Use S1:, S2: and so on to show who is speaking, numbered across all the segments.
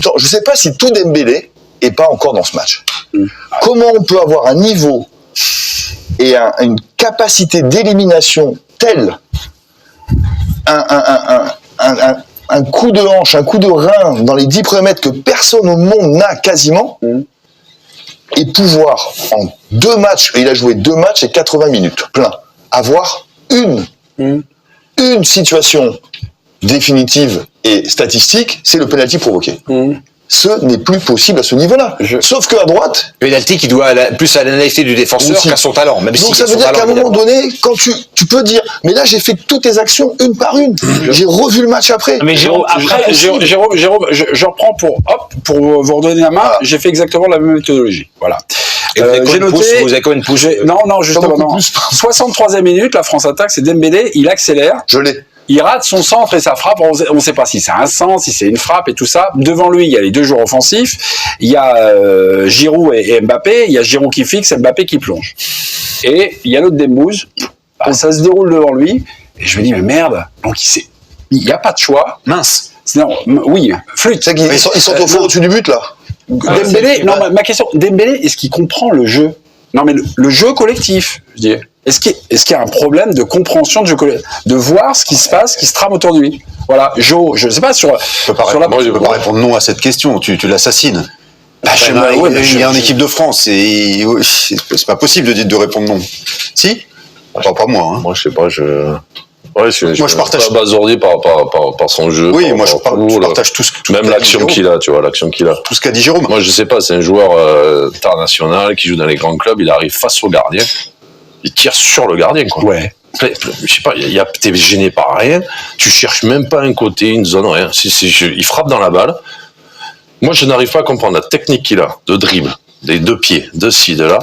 S1: je ne sais pas si tout Dembélé n'est pas encore dans ce match. Comment on peut avoir un niveau et une capacité d'élimination telle, un coup de hanche, un coup de rein dans les 10 premiers mètres que personne au monde n'a quasiment, et pouvoir en 2 matchs, et il a joué 2 matchs et 80 minutes, plein, avoir une situation définitive et statistique, c'est le penalty provoqué. Ce n'est plus possible à ce niveau-là. Sauf qu'à droite...
S2: Penalty qui doit plus à l'analyse du défenseur qu'à son talent. Même
S1: donc
S2: si
S1: ça veut dire qu'à un moment donné, quand tu peux dire, mais là j'ai fait toutes les actions une par une, j'ai revu le match après.
S3: Mais Jérôme, je reprends pour vous redonner la main, j'ai fait exactement la même méthodologie. Voilà.
S2: J'ai noté... Vous avez combien de pouces?
S3: Non, justement, non. 63e minute, la France attaque, c'est Dembélé, il accélère.
S1: Je l'ai.
S3: Il rate son centre et sa frappe. On ne sait pas si c'est un centre, si c'est une frappe et tout ça. Devant lui, il y a les 2 joueurs offensifs. Il y a Giroud et Mbappé. Il y a Giroud qui fixe, Mbappé qui plonge. Et il y a l'autre Dembouz. Ça se déroule devant lui. Et je me dis, mais merde. Donc il n'y a pas de choix.
S2: Mince.
S3: Oui, flûte.
S1: Ils sont au fond au-dessus du but, là.
S3: Dembélé, ma question, Dembélé, est-ce qu'il comprend le jeu? Non, mais le jeu collectif, je dis. Est-ce qu'il y a un problème de compréhension de voir ce qui se passe, qui se trame autour de lui? Voilà, je ne sais pas sur la...
S4: Moi, je ne peux pas répondre non à cette question, tu l'assassines. Il y a en équipe de France, c'est pas possible de répondre non. Si? Pas moi. Hein.
S5: Moi, je sais pas,
S4: je partage
S5: pas abasourdi par son jeu.
S4: Oui, moi je partage tout
S5: même l'action qu'il a, tu vois, l'action qu'il a.
S4: Tout ce qu'a dit Jérôme.
S5: Moi, je sais pas, c'est un joueur international qui joue dans les grands clubs, il arrive face au gardien. Il tire sur le gardien, quoi.
S3: Ouais.
S5: Je sais pas, t'es gêné par rien, tu cherches même pas un côté, une zone, rien. Il frappe dans la balle. Moi, je n'arrive pas à comprendre la technique qu'il a, de dribble, des 2 pieds, de ci, de là,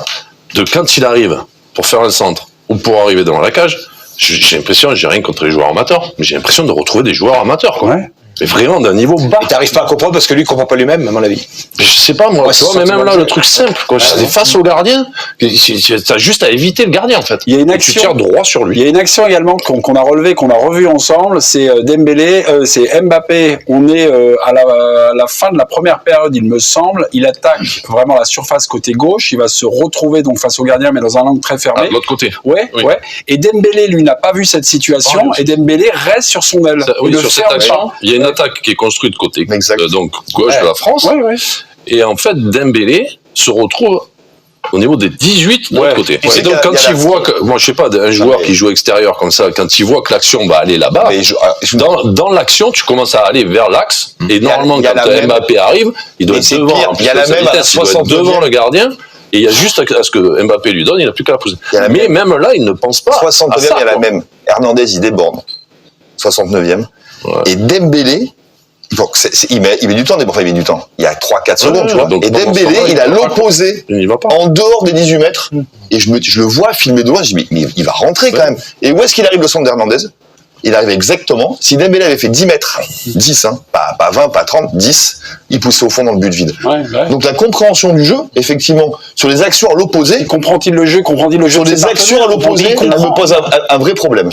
S5: de quand il arrive pour faire un centre ou pour arriver devant la cage. J'ai l'impression, j'ai rien contre les joueurs amateurs, mais j'ai l'impression de retrouver des joueurs amateurs, quoi. Ouais. Mais vraiment d'un niveau bas.
S2: Et t'arrives pas à comprendre parce que lui il comprend pas lui-même, à mon avis.
S5: Je sais pas, moi, tu vois, mais même là, le truc simple, quoi. C'est face au gardien, t'as juste à éviter le gardien, en fait.
S3: Il y a une action,
S5: tu tires droit sur lui.
S3: Il y a une action également qu'on a relevée, qu'on a revue ensemble, c'est Dembélé, c'est Mbappé. On est à la fin de la première période, il me semble. Il attaque vraiment la surface côté gauche. Il va se retrouver donc face au gardien, mais dans un angle très fermé.
S5: De l'autre côté.
S3: Ouais. Et Dembélé, lui, n'a pas vu cette situation. Et Dembélé reste sur son aile.
S5: Sur cette action, il y a une attaque qui est construite côté donc gauche de la France.
S3: Ouais.
S5: Et en fait, Dembélé se retrouve au niveau des 18 de l'autre côté. Et donc, quand il voit que, moi, je sais pas, un joueur qui joue extérieur comme ça, quand il voit que l'action va aller là-bas, dans l'action, tu commences à aller vers l'axe. Et normalement, quand Mbappé arrive, il doit être devant.
S1: Il y a la même
S5: vitesse, il doit être devant le gardien. Et il y a juste à ce que Mbappé lui donne, il n'a plus qu'à la poser. Mais même là, il ne pense pas.
S1: 69e, il y a la même. Hernandez, il déborde. 69e. Et Dembélé, il met du temps, il met du temps. Il y a 3-4 secondes, tu vois. Et Dembélé, il a l'opposé en dehors des 18 mètres. Et je le vois filmer de loin, je dis, mais il va rentrer quand même. Et où est-ce qu'il arrive le centre d'Hernandez? Il arrive exactement. Si Dembélé avait fait 10 mètres, 10, hein, pas 20, pas 30, 10, il poussait au fond dans le but vide.
S3: Ouais.
S1: Donc la compréhension du jeu, effectivement, sur les actions à l'opposé.
S3: Comprend-il le jeu
S1: Sur les actions à l'opposé, on me pose un vrai problème.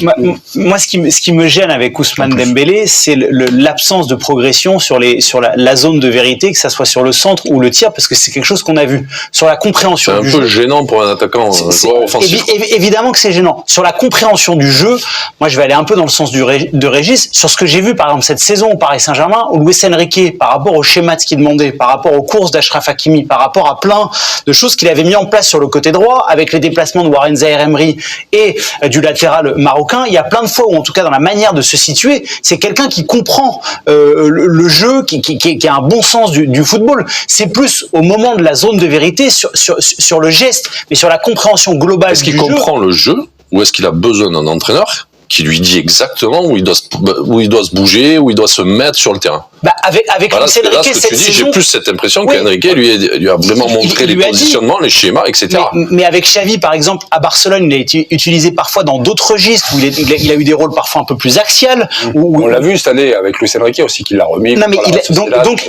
S6: Moi, ce qui me gêne avec Ousmane Dembélé, c'est l'absence de progression sur la zone de vérité, que ça soit sur le centre ou le tir, parce que c'est quelque chose qu'on a vu. Sur la compréhension du jeu.
S5: C'est un peu gênant pour un attaquant, joueur offensif.
S6: Évidemment que c'est gênant. Sur la compréhension du jeu, moi, je vais aller un peu dans le sens de Régis, sur ce que j'ai vu par exemple cette saison au Paris Saint-Germain, où Luis Enrique, par rapport au schéma de ce qu'il demandait, par rapport aux courses d'Achraf Hakimi, par rapport à plein de choses qu'il avait mis en place sur le côté droit, avec les déplacements de Warren Zaïre-Emery et du latéral marocain, il y a plein de fois où, en tout cas dans la manière de se situer, c'est quelqu'un qui comprend le jeu, qui a un bon sens du football. C'est plus au moment de la zone de vérité, sur le geste, mais sur la compréhension globale du jeu.
S5: Est-ce qu'il comprend le jeu, ou est-ce qu'il a besoin d'un entraîneur qui lui dit exactement où il doit se bouger, où il doit se mettre sur le terrain?
S6: Avec
S5: voilà,
S6: Luis Enrique,
S5: cette saison, j'ai plus cette impression qu'Enrique lui a vraiment montré les positionnements, les schémas, etc.
S6: Mais avec Xavi, par exemple, à Barcelone, il a été utilisé parfois dans d'autres registres, où il a eu des rôles parfois un peu plus axial.
S3: On l'a vu cette année avec Luis Enrique aussi, qu'il l'a remis.
S6: Non, mais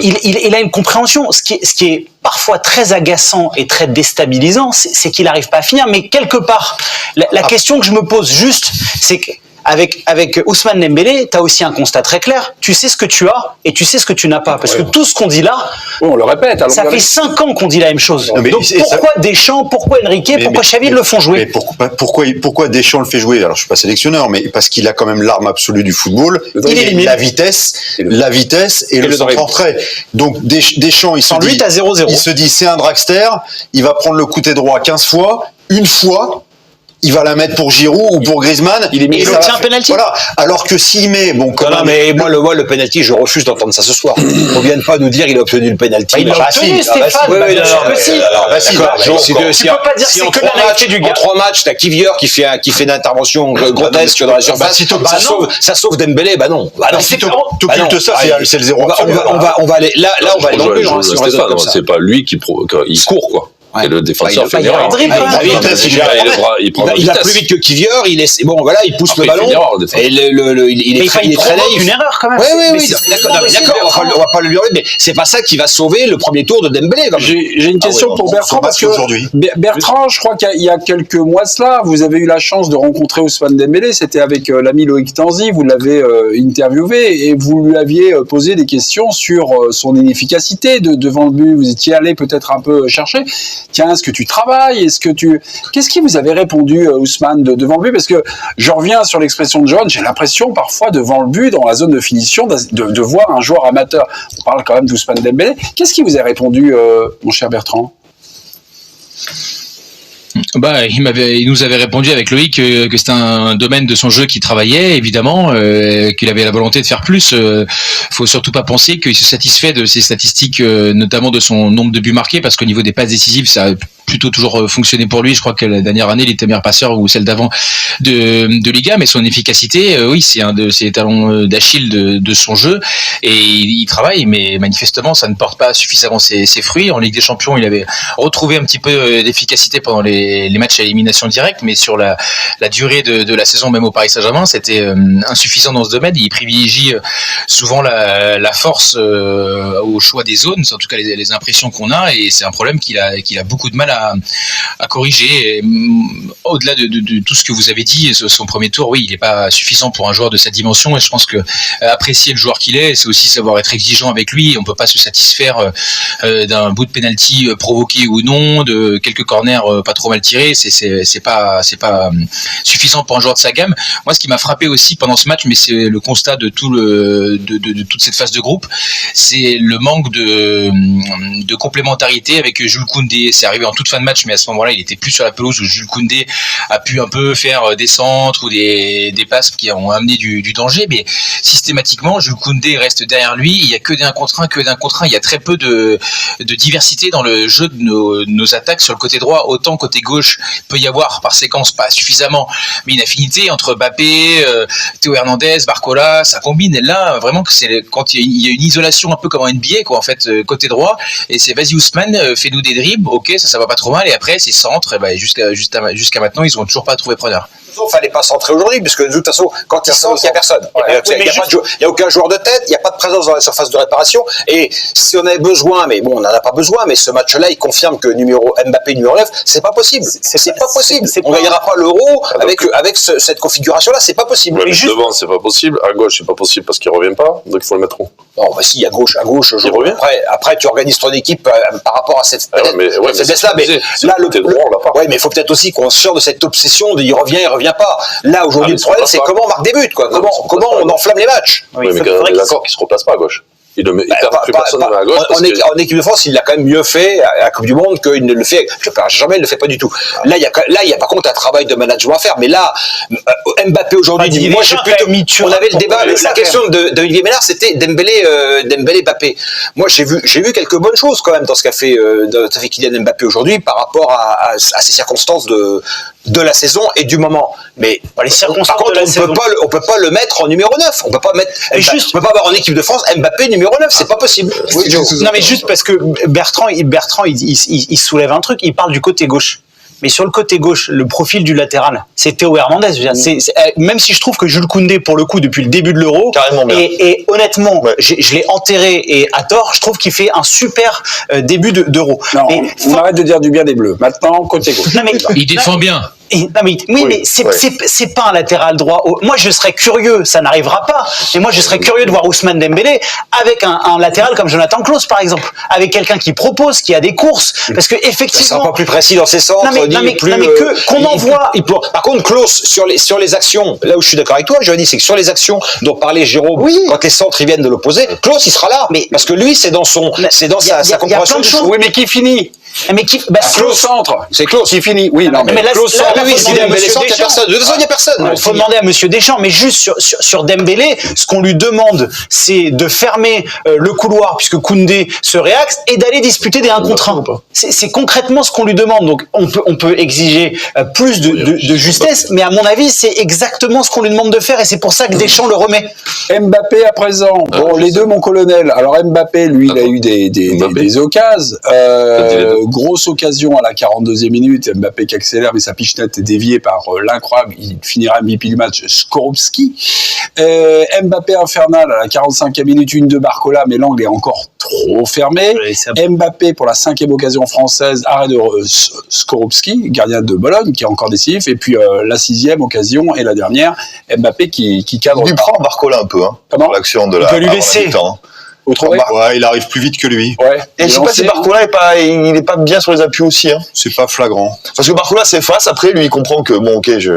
S6: il a une compréhension. Ce qui est parfois très agaçant et très déstabilisant, c'est qu'il n'arrive pas à finir. Mais quelque part, la question que je me pose juste, c'est que avec Ousmane Dembélé, tu as aussi un constat très clair. Tu sais ce que tu as et tu sais ce que tu n'as pas. Parce que tout ce qu'on dit là,
S3: on le répète.
S6: Ça fait 5 ans qu'on dit la même chose. Donc pourquoi Deschamps, pourquoi Enrique, pourquoi Xavi le font jouer?
S4: Pourquoi Deschamps le fait jouer? Alors je suis pas sélectionneur, mais parce qu'il a quand même l'arme absolue du football. Il élimine la vitesse et le centre en retrait. Donc Deschamps, il se dit c'est un dragster, il va prendre le côté droit 15 fois, une fois, il va la mettre pour Giroud ou pour Griezmann.
S6: Il obtient un penalty.
S4: Voilà. Alors que s'il met,
S2: non, mais moi le penalty, je refuse d'entendre ça ce soir. On vient pas nous dire il a obtenu le penalty.
S6: Il l'a obtenu, Stéphane.
S2: Tu peux pas dire que c'est que la naïveté du gars. En 3 matchs, t'as Kivior qui fait une intervention grotesque dans la surface. Ça sauve Dembélé, non.
S4: Si t'occultes ça, c'est le 0.
S2: On va aller là, on va aller dans le mur.
S5: C'est pas lui qui court, quoi. Et le défenseur fait une erreur.
S2: Il va plus vite que Kivior, il pousse le ballon. Et il est très naïf.
S6: Une erreur quand même.
S2: Oui, d'accord, on va pas le lui enlever, mais c'est pas ça qui va sauver le premier tour de Dembélé.
S3: J'ai une question pour Bertrand, parce que Bertrand, je crois qu'il y a quelques mois de cela, vous avez eu la chance de rencontrer Ousmane Dembélé, c'était avec l'ami Loïc Tanzi, vous l'avez interviewé et vous lui aviez posé des questions sur son inefficacité devant le but. Vous étiez allé peut-être un peu chercher. Tiens, est-ce que tu travailles? Qu'est-ce qui vous avait répondu, Ousmane, devant le but? Parce que je reviens sur l'expression de John, j'ai l'impression parfois devant le but, dans la zone de finition, de voir un joueur amateur. On parle quand même d'Ousmane Dembélé. Qu'est-ce qui vous a répondu, mon cher Bertrand?
S7: Il nous avait répondu avec Loïc que c'était un domaine de son jeu qu'il travaillait, évidemment, qu'il avait la volonté de faire plus. Faut surtout pas penser qu'il se satisfait de ses statistiques, notamment de son nombre de buts marqués, parce qu'au niveau des passes décisives, ça a plutôt toujours fonctionné pour lui. Je crois que la dernière année, il était meilleur passeur, ou celle d'avant de Liga, mais son efficacité, c'est un de ses talons d'Achille de son jeu, et il travaille, mais manifestement, ça ne porte pas suffisamment ses fruits. En Ligue des Champions, il avait retrouvé un petit peu d'efficacité pendant les matchs à élimination directe, mais sur la durée de la saison, même au Paris Saint-Germain, c'était insuffisant dans ce domaine. Il privilégie souvent la force au choix des zones, en tout cas les impressions qu'on a, et c'est un problème qu'il a beaucoup de mal à corriger. Et, au-delà de tout ce que vous avez dit, son premier tour, oui, il n'est pas suffisant pour un joueur de sa dimension, et je pense que apprécier le joueur qu'il est, c'est aussi savoir être exigeant avec lui. On peut pas se satisfaire d'un bout de penalty provoqué ou non, de quelques corners pas trop mal tirés. C'est pas suffisant pour un joueur de sa gamme. Moi, ce qui m'a frappé aussi pendant ce match, mais c'est le constat de toute cette phase de groupe, c'est le manque de complémentarité avec Jules Koundé. C'est arrivé en toute fin de match, mais à ce moment-là, il était plus sur la pelouse, où Jules Koundé a pu un peu faire des centres ou des passes qui ont amené du danger, mais systématiquement, Jules Koundé reste derrière lui. Il y a que d'un contre un. Il y a très peu de diversité dans le jeu de nos attaques sur le côté droit. Autant côté gauche, il peut y avoir par séquence, pas suffisamment, mais une affinité entre Mbappé, Théo Hernandez, Barcola, ça combine. Et là, vraiment, que c'est quand il y a une isolation un peu comme en NBA, quoi, en fait, côté droit, et c'est vas-y Ousmane, fais-nous des dribbles, ok, ça va pas trop mal, et après c'est centre, et jusqu'à maintenant, ils ont toujours pas trouvé preneur.
S2: Il fallait pas centrer aujourd'hui, puisque de toute façon, quand il centre, il n'y a personne. Il n'y a aucun joueur de tête, il n'y a pas de présence dans la surface de réparation. Et si on avait besoin, mais bon, on n'en a pas besoin, mais ce match-là, il confirme que Mbappé numéro 9, c'est pas possible. C'est pas possible. On ne gagnera pas l'Euro avec cette configuration-là, c'est pas possible.
S5: Ouais, devant, c'est pas possible. À gauche, c'est pas possible parce qu'il revient pas. Donc il faut le mettre où?
S2: Non, bah si, à gauche, après, tu organises ton équipe par rapport à cette faiblesse-là. Mais là, mais il faut peut-être aussi qu'on sorte de cette obsession de il revient pas. Là, aujourd'hui, le problème, c'est comment on marque des buts, quoi. Comment on enflamme les matchs.
S5: Oui, mais on est d'accord qu'il se replace pas à gauche. Il perd plus personne à gauche.
S2: En équipe de France, il l'a quand même mieux fait à la Coupe du Monde qu'il ne le fait. Jamais il ne le fait pas du tout. Là, il y a par contre un travail de management à faire. Mais là, Mbappé aujourd'hui, moi j'ai plutôt mis. On avait le débat. La question d'Olivier Ménard, c'était Dembélé, Mbappé. Moi, j'ai vu quelques bonnes choses quand même dans ce qu'a fait Kylian Mbappé aujourd'hui par rapport à ces circonstances de la saison et du moment. Mais par contre, on peut pas le mettre en numéro 9. On peut pas avoir en équipe de France Mbappé numéro 9, c'est pas possible.
S6: Non, mais juste parce que Bertrand, il soulève un truc, il parle du côté gauche. Mais sur le côté gauche, le profil du latéral, c'est Théo Hernandez. Même si je trouve que Jules Koundé, pour le coup, depuis le début de l'Euro, et honnêtement, je l'ai enterré et à tort, je trouve qu'il fait un super début d'Euro.
S3: On arrête de dire du bien des Bleus. Maintenant, côté gauche.
S7: Il défend bien.
S6: mais c'est pas un latéral droit. Moi, je serais curieux, ça n'arrivera pas, mais moi, je serais curieux de voir Ousmane Dembélé avec un latéral comme Jonathan Klaus, par exemple, avec quelqu'un qui propose, qui a des courses, parce que effectivement.
S2: C'est pas plus précis dans ses centres.
S6: Qu'on envoie.
S2: Par contre, Klaus, sur les actions, là où je suis d'accord avec toi, je dis, c'est que sur les actions dont parlait Jérôme, quand les centres ils viennent de l'opposé, Klaus il sera là, parce que lui c'est dans sa compréhension du jeu.
S3: Oui, mais qui finit?
S6: Mais qui,
S3: Klaus centre.
S2: C'est Klaus.
S3: Qui finit. Oui, non, mais
S2: Klaus centre,
S6: il y a
S2: personne. De toute façon, il n'y a personne.
S6: Il faut demander à Monsieur Deschamps, mais juste sur Dembélé, ce qu'on lui demande, c'est de fermer le couloir, puisque Koundé se réaxe, et d'aller disputer des 1 contre 1. C'est concrètement ce qu'on lui demande. Donc, on peut exiger plus de justesse, mais à mon avis, c'est exactement ce qu'on lui demande de faire, et c'est pour ça que Deschamps le remet.
S3: Mbappé à présent. Bon, les deux, mon colonel. Alors, Mbappé, lui, il a eu des occasions. Grosse occasion à la 42e minute, Mbappé qui accélère, mais sa pichenette est déviée par l'incroyable, il finira MVP du match, Skorupski. Mbappé infernal à la 45e minute, une de Barcola, mais l'angle est encore trop fermé. Mbappé pour la 5e occasion française, arrêt de Skorupski, gardien de Bologne, qui est encore décisif, et puis la 6e occasion et la dernière, Mbappé qui cadre.
S1: Il lui prend Barcola un peu,
S3: Comment
S1: l'action de la.
S6: Il peut lui laisser.
S3: Vous trouvez?
S4: Ouais, il arrive plus vite que lui.
S3: Ouais.
S1: Et je sais pas si Barcola il est pas bien sur les appuis aussi, hein.
S4: C'est pas flagrant.
S1: Parce que Barcola s'efface, après lui il comprend que bon je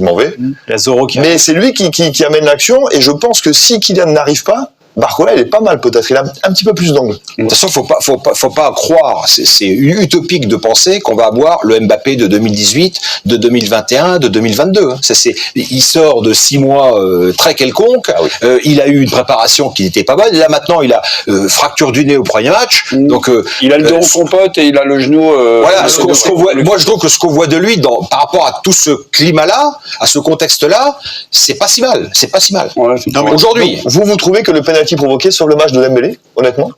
S1: m'en vais.
S6: La Zoro qui.
S1: Mais c'est lui qui amène l'action, et je pense que si Kylian n'arrive pas, Barcola, il est pas mal peut-être, il a un petit peu plus d'angle.
S2: De toute façon, faut pas croire, c'est utopique de penser qu'on va avoir le Mbappé de 2018, de 2021, de 2022. Il sort de 6 mois très quelconques, il a eu une préparation qui n'était pas bonne, là maintenant il a fracture du nez au premier match, donc
S3: il a le dos son pote et il a le genou.
S2: Voilà, moi je trouve que ce qu'on voit de lui par rapport à tout ce climat-là, à ce contexte-là, c'est pas si mal.
S3: Ouais,
S2: aujourd'hui.
S1: Vous trouvez que le penalty provoqué sur le match de Dembélé, honnêtement?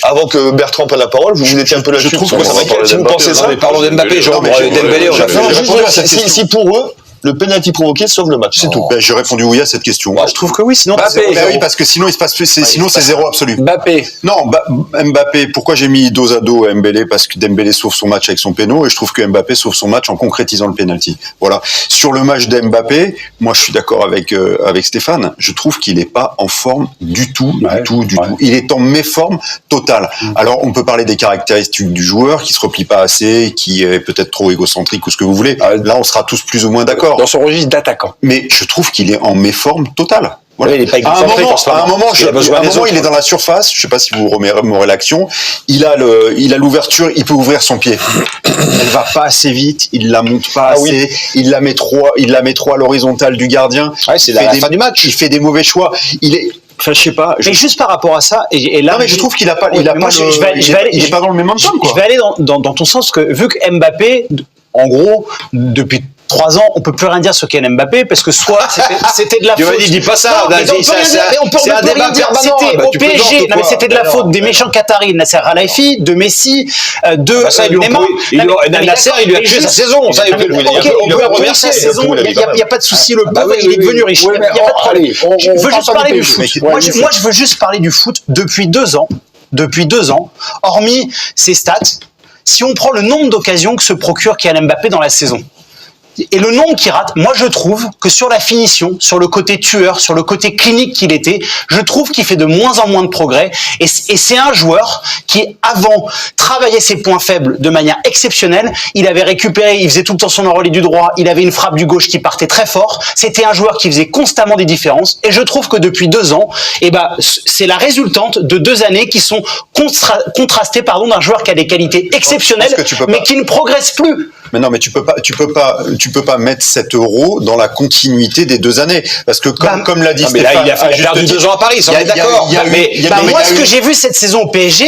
S1: Avant que Bertrand prenne la parole, vous étiez un peu là-dessus.
S4: Je trouve
S1: que ça m'inquiète. Si vous pensez ça,
S2: parlons d'Mbappé, genre Dembélé, on a fait.
S1: Si pour eux, le penalty provoqué sauve le match, c'est tout.
S4: Ben, j'ai répondu oui à cette question.
S6: Je trouve que oui, sinon.
S4: Oui, parce que sinon il se passe plus, sinon c'est zéro absolu.
S3: Mbappé.
S4: Non, Mbappé, pourquoi j'ai mis dos à dos à Dembélé? Parce que Dembélé sauve son match avec son péno, et je trouve que Mbappé sauve son match en concrétisant le penalty. Voilà. Sur le match d'Mbappé, moi je suis d'accord avec Stéphane, je trouve qu'il est pas en forme du tout. Il est en méforme totale. Alors on peut parler des caractéristiques du joueur, qui se replie pas assez, qui est peut-être trop égocentrique ou ce que vous voulez. Là on sera tous plus ou moins d'accord.
S3: Dans son registre d'attaquant.
S4: Mais je trouve qu'il est en méforme totale. Voilà.
S2: Oui, il est pas égocentrique en ce moment.
S4: À un moment, il est dans la surface. Je sais pas si vous remémorez l'action. Il a l'ouverture. Il peut ouvrir son pied. Elle va pas assez vite. Il la monte pas assez. Il la met trop à l'horizontale du gardien.
S2: Ouais, c'est la fin du match.
S4: Il fait des mauvais choix. Enfin, je sais pas.
S6: Mais juste par rapport à ça, et là.
S4: Non, mais je trouve qu'il a pas. Il est pas dans le même momentum, quoi.
S6: Je vais aller dans ton sens, que vu que Mbappé, en gros, depuis 3 ans, on peut plus rien dire sur Kylian Mbappé, parce que soit c'était de la faute.
S2: Dis pas ça.
S6: C'est un débat permanent. C'était au PSG. Non, mais c'était de la faute des méchants Qataris, Nasser Al-Khelaifi, de Messi, de Neymar.
S2: Nasser, il lui a tué sa saison. On peut remercier sa saison.
S6: Il n'y a pas de souci. Le pauvre, il est devenu riche. Il n'y a pas de problème. Je veux juste parler du foot. Moi, je veux juste parler du foot depuis 2 ans. Depuis 2 ans, hormis ses stats, si on prend le nombre d'occasions que se procure Kylian Mbappé dans la saison, et le nombre qu'il rate, moi je trouve que sur la finition, sur le côté tueur, sur le côté clinique qu'il était, je trouve qu'il fait de moins en moins de progrès. Et c'est un joueur qui, avant, travaillait ses points faibles de manière exceptionnelle. Il avait récupéré, il faisait tout le temps son enroulé du droit, il avait une frappe du gauche qui partait très fort. C'était un joueur qui faisait constamment des différences. Et je trouve que depuis 2 ans, c'est la résultante de 2 années qui sont contrastées, d'un joueur qui a des qualités exceptionnelles, mais qui ne progresse plus.
S4: Mais non, mais tu peux pas mettre 7 € dans la continuité des 2 années, parce que comme l'a dit Stéphane,
S2: il a perdu 2 ans à Paris, on est d'accord.
S6: Moi, ce que j'ai vu cette saison au PSG,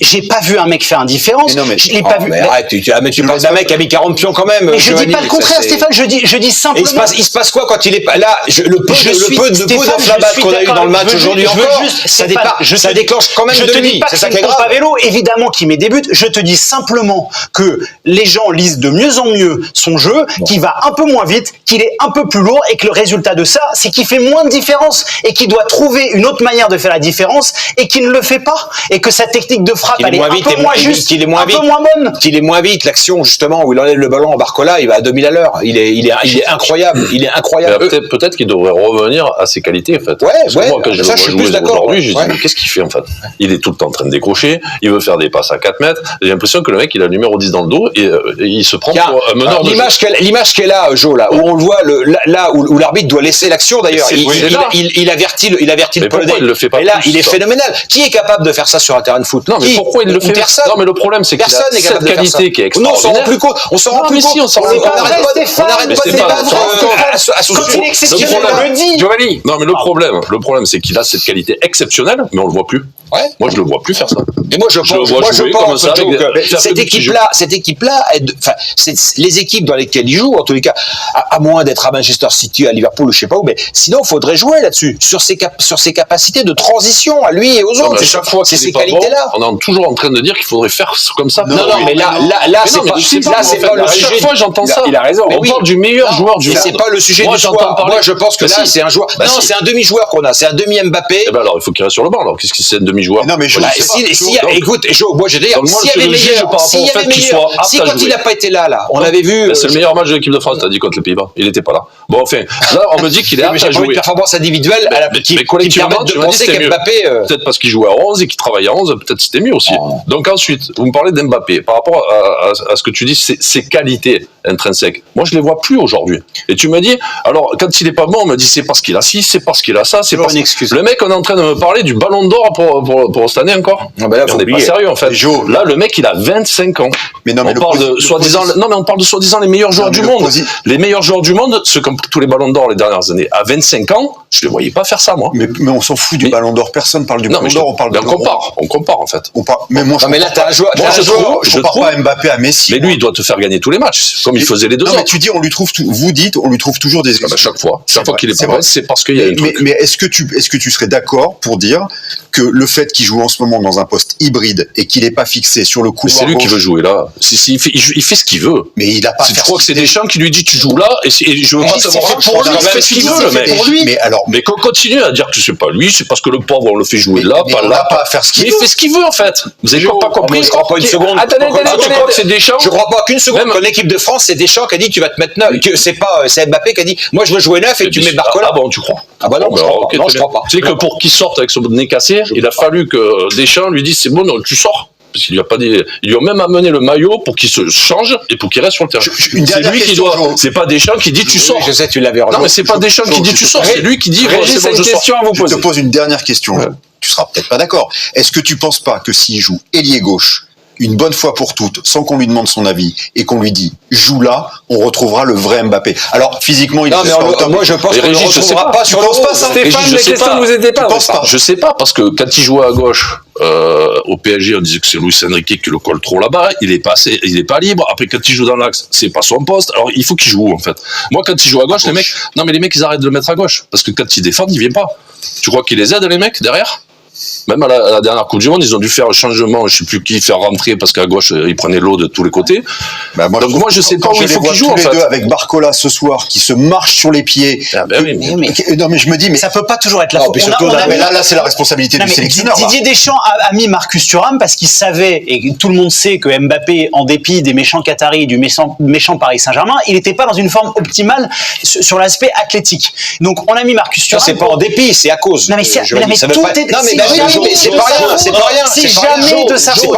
S6: j'ai pas vu un mec faire une différence. Je l'ai pas vu.
S2: Arrête, tu parles d'un mec qui a mis 40 pions quand même.
S6: Mais je dis pas le contraire, Stéphane. Je dis simplement.
S2: Il se passe quoi quand il est pas là? Le peu d'inflammation qu'on a eu dans le match aujourd'hui encore, ça déclenche quand même de lui. C'est ça qui est grave.
S6: Vélo, évidemment, qui met des buts. Je te dis simplement que les gens lisent de mieux en mieux son jeu, qu'il va un peu moins vite, qu'il est un peu plus lourd et que le résultat de ça, c'est qu'il fait moins de différence et qu'il doit trouver une autre manière de faire la différence et qu'il ne le fait pas et que sa technique de frappe elle est un peu moins juste, un peu moins bonne.
S2: Qu'il est moins vite, l'action justement où il enlève le ballon en Barcola, il va à 2000 à l'heure. Il est incroyable, il est incroyable.
S5: Peut-être qu'il devrait revenir à ses qualités en fait.
S2: Ouais,
S5: moi, quand je
S2: suis plus d'accord.
S5: Aujourd'hui, je dis mais qu'est-ce qu'il fait en fait? Il est tout le temps en train de décrocher, il veut faire des passes à 4 mètres. J'ai l'impression que le mec il a le numéro 10 dans le dos et il se prend pour un meneur de jeu.
S2: L'image qu'elle a, Jo, là, où on le voit, là où l'arbitre doit laisser l'action d'ailleurs. Il avertit le Polonais.
S5: Il le fait pas.
S2: Et là, il est phénoménal. Qui est capable de faire ça sur un terrain de foot?
S5: Non, mais pourquoi il le fait?
S2: Personne.
S5: Non, mais le problème, c'est qu'il a cette qualité qui est extraordinaire.
S2: Non, on s'en rend plus compte. On s'en rend plus compte. On n'arrête pas de débattre à ce sujet.
S5: Giovanni. Non, mais le problème, c'est qu'il a cette qualité exceptionnelle, mais on le voit plus.
S2: Ouais.
S5: Moi, je le vois plus faire ça.
S2: Et moi, je pense que cette équipe-là, les équipes dans lesquelles il joue, en tous les cas, à moins d'être à Manchester City, à Liverpool ou je sais pas où, mais sinon, il faudrait jouer là-dessus, sur ses capacités de transition à lui et aux autres.
S5: À chaque fois
S2: c'est
S5: qu'il
S2: ces
S5: est pas
S2: qualités-là.
S5: bon, on est toujours en train de dire qu'il faudrait faire comme ça.
S2: Non, mais là, c'est pas le sujet.
S5: Chaque fois, j'entends ça.
S3: Il a raison.
S5: On parle du meilleur joueur du monde.
S2: C'est pas le sujet du soir. Moi, je pense que là, c'est un joueur. Non, c'est un demi-joueur qu'on a. C'est un demi-Mbappé.
S5: Eh ben alors, il faut qu'il reste sur le banc. Alors, qu'est-ce que c'est un demi-joueur?
S4: Non, mais je
S2: écoute, Jo, moi, j'ai dit, s'il y avait meilleur, si quand il n'a pas été là, on avait vu.
S5: C'est le meilleur match de l'équipe de France, t'as dit, contre les Pays-Bas. Il était pas là. Bon, enfin, là, on me dit qu'il est apte à jouer.
S2: Une performance individuelle qui permet de penser qu'Mbappé.
S5: Peut-être parce qu'il jouait à 11 et qu'il travaillait à 11, peut-être c'était mieux aussi. Donc ensuite, vous me parlez d'Mbappé. Par rapport à ce que tu dis, ses qualités intrinsèques. Moi, je les vois plus aujourd'hui. Et tu me dis, alors, quand il est pas bon, on me dit, c'est parce qu'il a ci, c'est parce qu'il a ça, c'est parce...
S2: une excuse.
S5: Le mec, on est en train de me parler du ballon d'or pour cette année encore.
S2: Non, mais là,
S5: on n'est pas sérieux, en fait. Là, le mec, il a 25 ans.
S4: Mais non, mais
S5: on parle de soi-disant les meilleurs joueurs du monde. Les meilleurs joueurs du monde, ceux comme tous les ballons d'or les dernières années, à 25 ans, je les voyais pas faire ça, moi.
S4: Mais on s'en fout du ballon d'or. Personne parle du ballon d'or. On parle de
S5: on compare, en fait.
S4: Mais moi,
S2: mais là, t'as un joueur.
S4: Je compare pas Mbappé à Messi.
S5: Mais lui, il doit te faire gagner tous les matchs, comme il faisait les deux autres.
S4: Non, mais tu dis, on lui trouve toujours des excuses.
S5: Chaque fois qu'il est pas bon, c'est parce qu'il y a une truc.
S4: Mais est-ce que tu serais d'accord pour dire que le fait qu'il joue en ce moment dans un poste hybride et qu'il n'est pas fixé sur le couloir
S5: gauche... C'est lui qui veut jouer là. Il fait ce qu'il veut.
S4: Mais il a pas.
S5: Tu crois que c'est Deschamps qui lui dit tu joues là et je veux pas savoir. Il fait ce qu'il veut, le mec. Mais qu'on continue à dire que c'est pas lui, c'est parce que le pauvre on le fait jouer là, pas là.
S4: Il n'a pas à faire ce qu'il veut.
S5: Il fait ce qu'il veut en fait. Vous avez pas compris?
S2: Je crois pas une seconde.
S3: Attendez,
S5: tu crois que c'est Deschamps?
S2: Je crois pas qu'une seconde. Qu'en équipe de France, c'est Deschamps qui a dit tu vas te mettre neuf. C'est Mbappé qui a dit moi je veux jouer neuf et tu mets Barcola.
S5: Ah bon, tu crois?
S2: Ah bah non, je crois pas.
S5: Tu sais que pour qu'il sorte avec son nez cassé, il a fallu que Deschamps lui dise c'est bon, non, tu sors. Parce qu'il lui a pas dit, il lui a même amené le maillot pour qu'il se change et pour qu'il reste sur le terrain. C'est lui qui doit. C'est pas Deschamps qui dit tu sors.
S2: Je sais, tu l'avais.
S5: Non mais c'est pas Deschamps qui dit tu sors, c'est lui qui dit.
S3: C'est une question à vous poser.
S4: Je te pose une dernière question. Tu seras peut-être pas d'accord. Est-ce que tu penses pas que s'il joue ailier gauche une bonne fois pour toutes, sans qu'on lui demande son avis, et qu'on lui dit joue là, on retrouvera le vrai Mbappé. Alors physiquement, il
S2: non, mais moi je pense qu'on ne retrouvera pas sur le
S4: pas ça.
S3: Stéphane, les questions vous étiez pas.
S5: Je sais pas parce que quand il jouait à gauche au PSG, on disait que c'est Luis Enrique qui le colle trop là-bas. Il est pas libre. Après, quand il joue dans l'axe, c'est pas son poste. Alors il faut qu'il joue en fait. Moi, quand il joue à gauche, les mecs, ils arrêtent de le mettre à gauche parce que quand ils défendent, ils viennent pas. Tu crois qu'ils les aident les mecs derrière? Même à la dernière Coupe du Monde, ils ont dû faire un changement, je sais plus qui, faire rentrer parce qu'à gauche, ils prenaient l'eau de tous les côtés. Donc moi, je sais pas où il faut qu'ils jouent en fait.
S4: Les deux avec Barcola ce soir, qui se marchent sur les pieds. Non mais je me dis, mais
S6: ça peut pas toujours être la faute.
S4: Mais là, c'est la responsabilité du sélectionneur.
S6: Didier Deschamps a mis Marcus Thuram parce qu'il savait, et tout le monde sait que Mbappé, en dépit des méchants Qataris, du méchant Paris Saint-Germain, il n'était pas dans une forme optimale sur l'aspect athlétique. Donc on a mis Marcus Thuram.
S2: C'est pas en dépit, c'est à cause.
S6: Non mais tout est.
S2: C'est pas rien, c'est pas rien.
S6: C'est jamais de sa faute.